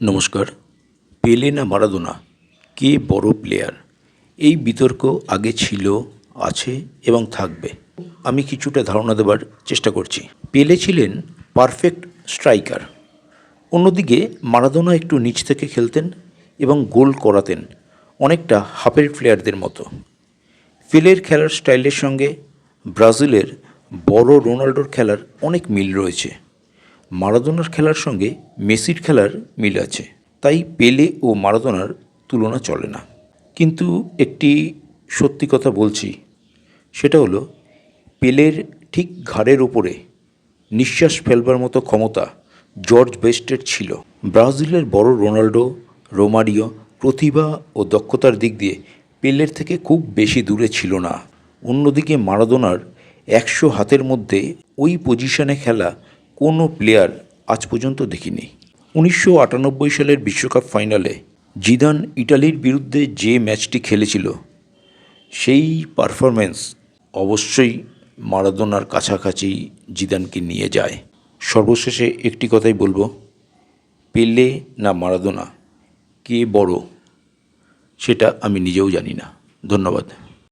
নমস্কার। পেলে না মারাদোনা, কে বড় প্লেয়ার, এই বিতর্ক আগে ছিল, আছে এবং থাকবে। আমি কিছুটা ধারণা দেবার চেষ্টা করছি। পেলে ছিলেন পারফেক্ট স্ট্রাইকার। অন্যদিকে মারাদোনা একটু নিচ থেকে খেলতেন এবং গোল করাতেন, অনেকটা হাফের প্লেয়ারদের মতো। পেলের খেলার স্টাইলের সঙ্গে ব্রাজিলের বড় রোনাল্ডোর খেলার অনেক মিল রয়েছে। মারাদোনার খেলার সঙ্গে মেসির খেলার মিল আছে, তাই পেলে ও মারাদোনার তুলনা চলে না। কিন্তু একটি সত্যি কথা বলছি, সেটা হলো পেলের ঠিক ঘাড়ের ওপরে নিঃশ্বাস ফেলবার মতো ক্ষমতা জর্জ বেস্টের ছিল। ব্রাজিলের বড় রোনাল্ডো, রোমারিও প্রতিভা ও দক্ষতার দিক দিয়ে পেলের থেকে খুব বেশি দূরে ছিল না। অন্যদিকে মারাদোনার ১০০ হাতের মধ্যে ওই পজিশনে খেলা কোনো প্লেয়ার আজ পর্যন্ত দেখিনি। ১৯৯৮ সালের বিশ্বকাপ ফাইনালে জিদান ইটালির বিরুদ্ধে যে ম্যাচটি খেলেছিল, সেই পারফরম্যান্স অবশ্যই মারাদোনার কাছাকাছি জিদানকে নিয়ে যায়। সর্বশেষে একটি কথাই বলবো, পেলে না মারাদোনা, কে বড় সেটা আমি নিজেও জানি না। ধন্যবাদ।